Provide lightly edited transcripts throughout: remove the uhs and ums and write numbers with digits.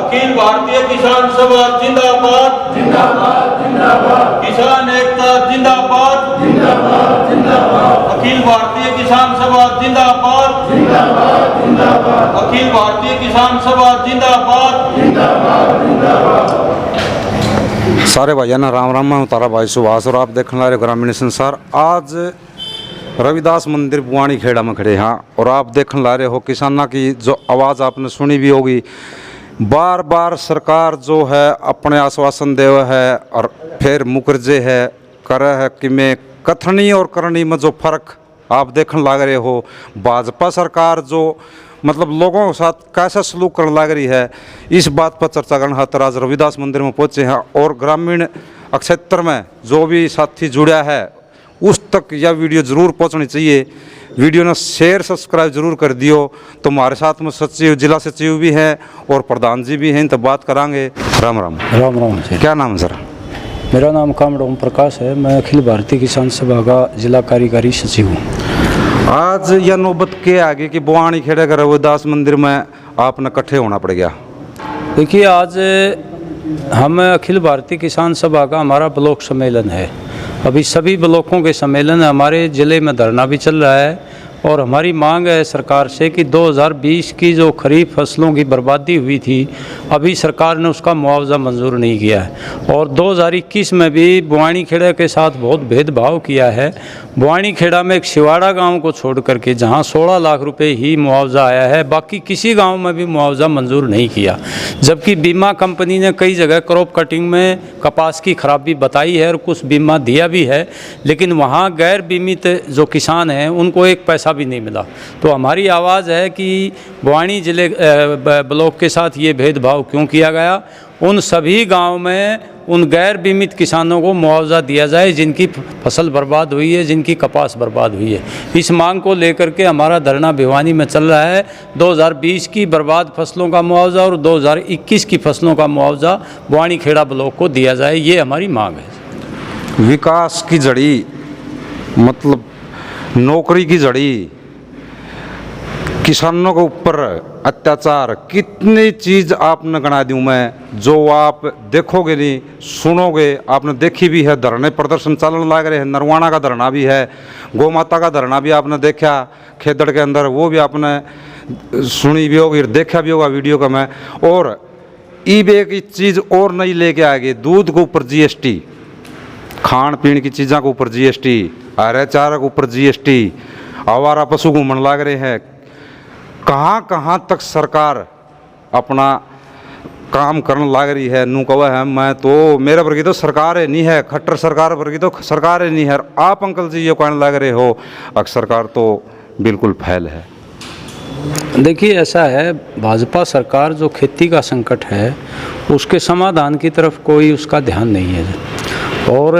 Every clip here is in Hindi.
अखिल भारतीय किसान सभा जिंदाबाद जिंदाबाद जिंदाबाद। किसान एकता जिंदाबाद जिंदाबाद जिंदाबाद। अखिल भारतीय किसान सभा जिंदाबाद जिंदाबाद जिंदाबाद। अखिल भारतीय किसान सभा जिंदाबाद जिंदाबाद जिंदाबाद। सारे भाइयों ना राम राम। मैं तारा भाई सुभाष और आप देखने वाले ग्रामीण संसार। आज रविदास मंदिर बुआनी खेड़ा में खड़े हैं और आप देखने ला रहे हो किसानों की जो आवाज़ आपने सुनी भी होगी। बार बार सरकार जो है अपने आश्वासन दे है और फिर मुकरजे है करे है कि में कथनी और करनी में जो फर्क आप देखने लग रहे हो। भाजपा सरकार जो मतलब लोगों के साथ कैसा सलूक करने लग रही है, इस बात पर चर्चा करने खातर आज रविदास मंदिर में पहुंचे हैं। और ग्रामीण क्षेत्र में जो भी साथी जुड़ा है उस तक यह वीडियो ज़रूर पहुंचनी चाहिए। वीडियो ने शेयर सब्सक्राइब जरूर कर दियो। तो हमारे साथ में सचिव जिला सचिव भी हैं और प्रधान जी भी हैं, तो बात करांगे। राम राम। राम राम जी। क्या नाम है सर? मेरा नाम कामड़ ओम प्रकाश है। मैं अखिल भारतीय किसान सभा का जिला कार्यकारी सचिव हूँ। आज यह नौबत के आगे कि बुआनी खेड़े का रविदास मंदिर में आपने इकट्ठे होना पड़ गया। देखिए, आज हम अखिल भारतीय किसान सभा का हमारा ब्लॉक सम्मेलन है। अभी सभी ब्लॉकों के सम्मेलन हमारे ज़िले में धरना भी चल रहा है और हमारी मांग है सरकार से कि 2020 की जो खरीफ फसलों की बर्बादी हुई थी अभी सरकार ने उसका मुआवजा मंजूर नहीं किया है। और 2021 में भी बुआनी खेड़ा के साथ बहुत भेदभाव किया है। बुआनी खेड़ा में एक शिवाड़ा गांव को छोड़ करके जहां 16 लाख रुपए ही मुआवजा आया है, बाकी किसी गांव में भी मुआवजा मंजूर नहीं किया। जबकि बीमा कंपनी ने कई जगह क्रॉप कटिंग में कपास की खराबी बताई है और कुछ बीमा दिया भी है, लेकिन वहाँ गैर बीमित जो किसान हैं उनको एक पैसा भी नहीं मिला। तो हमारी आवाज़ है कि बुआनी जिले ब्लॉक के साथ ये भेदभाव क्यों किया गया। उन सभी गांव में उन गैर बीमित किसानों को मुआवजा दिया जाए जिनकी फसल बर्बाद हुई है, जिनकी कपास बर्बाद हुई है। इस मांग को लेकर के हमारा धरना भिवानी में चल रहा है। 2020 की बर्बाद फसलों का मुआवजा और 2021 की फसलों का मुआवजा बुआनी खेड़ा ब्लॉक को दिया जाए, ये हमारी मांग है। विकास की जड़ी मतलब नौकरी की जड़ी, किसानों के ऊपर अत्याचार, कितनी चीज़ आपने गणा दूँ मैं जो आप देखोगे नहीं सुनोगे। आपने देखी भी है, धरने प्रदर्शन चलन लग रहे हैं। नरवाना का धरना भी है, गौ माता का धरना भी आपने देखा खेदड़ के अंदर, वो भी आपने सुनी भी होगी, देखा भी होगा वीडियो का मैं। और ईबे की चीज़ और नहीं लेके आएगी, दूध के ऊपर GST, खान पीन की चीज़ों के ऊपर GST, हरे चारा के ऊपर GST, आवारा पशु घूमने लग रहे हैं। कहाँ कहाँ तक सरकार अपना काम करने लग रही है। नू कहा है मैं तो मेरे वर्गी तो सरकार है नहीं है, खट्टर सरकार वर्गी तो सरकार है नहीं है। आप अंकल जी ये कहने लग रहे हो अक्सर सरकार तो बिल्कुल फैल है। देखिए, ऐसा है, भाजपा सरकार जो खेती का संकट है उसके समाधान की तरफ कोई उसका ध्यान नहीं है और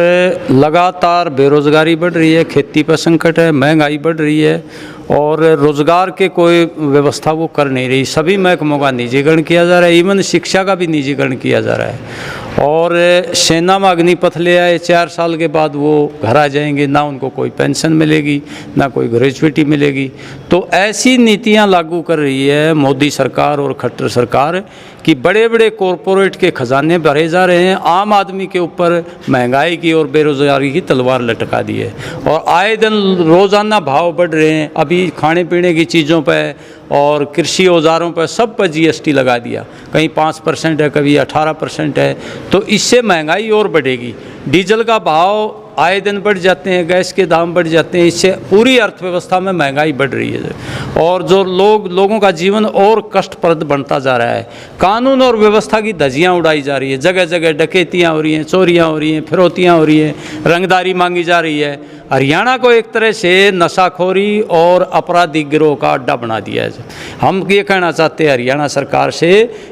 लगातार बेरोज़गारी बढ़ रही है, खेती पर संकट है, महंगाई बढ़ रही है और रोज़गार के कोई व्यवस्था वो कर नहीं रही। सभी महकमों का निजीकरण किया जा रहा है, इवन शिक्षा का भी निजीकरण किया जा रहा है। और सेना में अग्निपथ ले आए, 4 साल के बाद वो घर आ जाएंगे, ना उनको कोई पेंशन मिलेगी ना कोई ग्रेजुएटी मिलेगी। तो ऐसी नीतियां लागू कर रही है मोदी सरकार और खट्टर सरकार कि बड़े बड़े कॉरपोरेट के खजाने भरे जा रहे हैं, आम आदमी के ऊपर महंगाई की और बेरोज़गारी की तलवार लटका दी है और आए दिन रोज़ाना भाव बढ़ रहे हैं। अभी खाने पीने की चीज़ों पर और कृषि औजारों पर सब पर GST लगा दिया, कहीं 5% है, कभी 18% है। तो इससे महंगाई और बढ़ेगी। डीजल का भाव आए दिन बढ़ जाते हैं, गैस के दाम बढ़ जाते हैं, इससे पूरी अर्थव्यवस्था में महंगाई बढ़ रही है और जो लोगों का जीवन और कष्टप्रद बनता जा रहा है। कानून और व्यवस्था की धज्जियाँ उड़ाई जा रही है, जगह जगह डकैतियाँ हो रही हैं, चोरियाँ हो रही हैं, फिरौतियाँ हो रही हैं, रंगदारी मांगी जा रही है। हरियाणा को एक तरह से नशाखोरी और आपराधिक गिरोह का अड्डा बना दिया है। हम ये कहना चाहते हैं हरियाणा सरकार से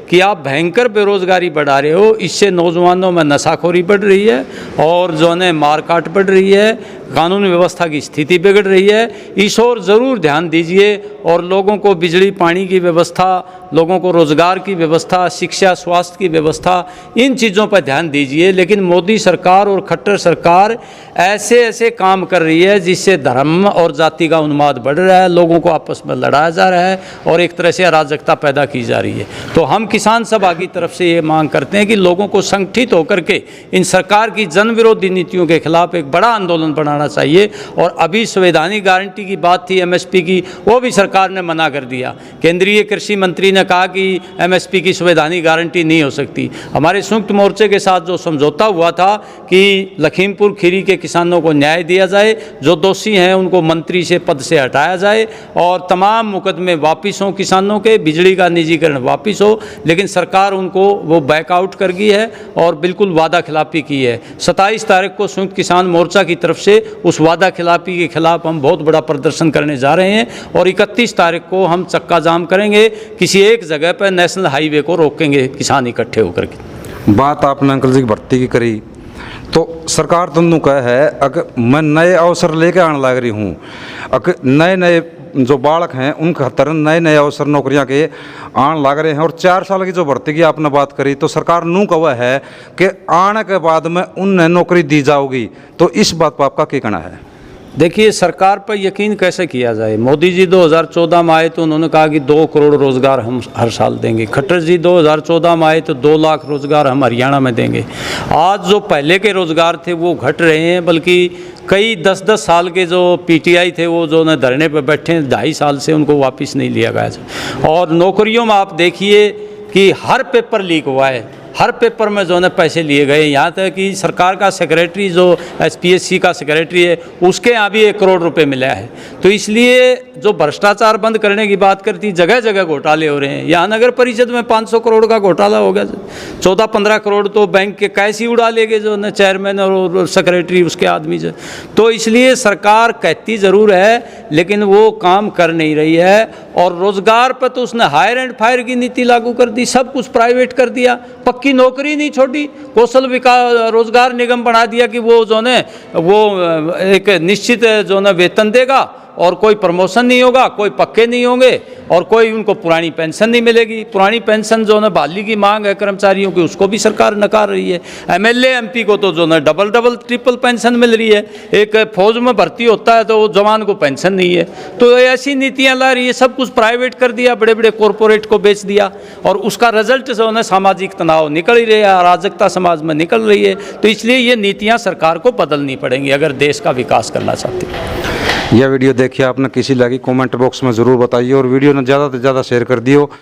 कि आप भयंकर बेरोज़गारी बढ़ा रहे हो, इससे नौजवानों में नशाखोरी बढ़ रही है और जो है मारकाट बढ़ रही है, कानून व्यवस्था की स्थिति बिगड़ रही है। इस ओर ज़रूर ध्यान दीजिए और लोगों को बिजली पानी की व्यवस्था, लोगों को रोज़गार की व्यवस्था, शिक्षा स्वास्थ्य की व्यवस्था, इन चीज़ों पर ध्यान दीजिए। लेकिन मोदी सरकार और खट्टर सरकार ऐसे ऐसे काम कर रही है जिससे धर्म और जाति का उन्माद बढ़ रहा है, लोगों को आपस में लड़ाया जा रहा है और एक तरह से अराजकता पैदा की जा रही है। तो हम किसान सभा की तरफ से ये मांग करते हैं कि लोगों को संगठित होकर के इन सरकार की जन विरोधी नीतियों के खिलाफ एक बड़ा आंदोलन बनाना चाहिए। और अभी संवैधानिक गारंटी की बात थी एमएसपी की, वो भी सरकार ने मना कर दिया। केंद्रीय कृषि मंत्री ने कहा कि एमएसपी की संवैधानिक गारंटी नहीं हो सकती। हमारे संयुक्त मोर्चे के साथ जो समझौता हुआ था कि लखीमपुर खीरी के किसानों को न्याय दिया जाए, जो दोषी हैं उनको मंत्री से पद से हटाया जाए और तमाम मुकदमे वापिस हों किसानों के, बिजली का निजीकरण वापिस हो। लेकिन सरकार उनको वो बैकआउट कर गई है और बिल्कुल वादा खिलाफी की है। 27 तारीख को संयुक्त किसान मोर्चा की तरफ से उस वादा खिलाफी के खिलाफ हम बहुत बड़ा प्रदर्शन करने जा रहे हैं और 31 तारीख को हम चक्का जाम करेंगे, किसी एक जगह पर नेशनल हाईवे को रोकेंगे किसान इकट्ठे होकर के। बात आपने अंकल जी की भर्ती की करी, तो सरकार तुम कह है अगर मैं नए अवसर लेके आने लग रही हूँ, अगर नए नए जो बालक हैं उन खातर नए नए अवसर नौकरियां के आने लग रहे हैं और 4 साल की जो भर्ती की आपने बात करी, तो सरकार नू कहा है कि आने के बाद में उन्हें नौकरी दी जाओगी, तो इस बात पर आपका क्या कहना है? देखिए, सरकार पर यकीन कैसे किया जाए। मोदी जी 2014 में आए तो उन्होंने कहा कि 2 करोड़ रोज़गार हम हर साल देंगे। खट्टर जी 2014 में आए तो 2 लाख रोज़गार हम हरियाणा में देंगे। आज जो पहले के रोज़गार थे वो घट रहे हैं, बल्कि कई 10-10 साल के जो पीटीआई थे वो जो न धरने पर बैठे हैं 2.5 साल से, उनको वापस नहीं लिया गया। और नौकरियों में आप देखिए कि हर पेपर लीक हुआ है, हर पेपर में जो है पैसे लिए गए। यहाँ तक कि सरकार का सेक्रेटरी जो एसपीएससी का सेक्रेटरी है उसके यहाँ भी 1 करोड़ रुपए मिला है। तो इसलिए जो भ्रष्टाचार बंद करने की बात करती, जगह जगह घोटाले हो रहे हैं। यहाँ नगर परिषद में 500 करोड़ का घोटाला हो गया, 14-15 करोड़ तो बैंक के कैश ही उड़ा ले गए जो न चेयरमैन और सेक्रेटरी उसके आदमी से। तो इसलिए सरकार कहती ज़रूर है लेकिन वो काम कर नहीं रही है। और रोज़गार पर तो उसने हायर एंड फायर की नीति लागू कर दी, सब कुछ प्राइवेट कर दिया, पक्की नौकरी नहीं छोड़ी। कौशल विकास रोजगार निगम बना दिया कि वो जो है वो एक निश्चित जो है वेतन देगा और कोई प्रमोशन नहीं होगा, कोई पक्के नहीं होंगे और कोई उनको पुरानी पेंशन नहीं मिलेगी। पुरानी पेंशन जो है बहाली की मांग है कर्मचारियों की, उसको भी सरकार नकार रही है। एमएलए एमपी को तो जो है डबल ट्रिपल पेंशन मिल रही है। एक फौज में भर्ती होता है तो वो जवान को पेंशन नहीं है। तो ऐसी नीतियाँ ला रही है, सब कुछ प्राइवेट कर दिया, बड़े बड़े कॉरपोरेट को बेच दिया और उसका रिजल्ट जो है सामाजिक तनाव निकल ही रहा है, अराजकता समाज में निकल रही है। तो इसलिए ये नीतियाँ सरकार को बदलनी पड़ेंगी अगर देश का विकास करना चाहती है। यह वीडियो देखिए आपने, किसी लगी कमेंट बॉक्स में ज़रूर बताइए और वीडियो ने ज़्यादा से ज़्यादा शेयर कर दियो।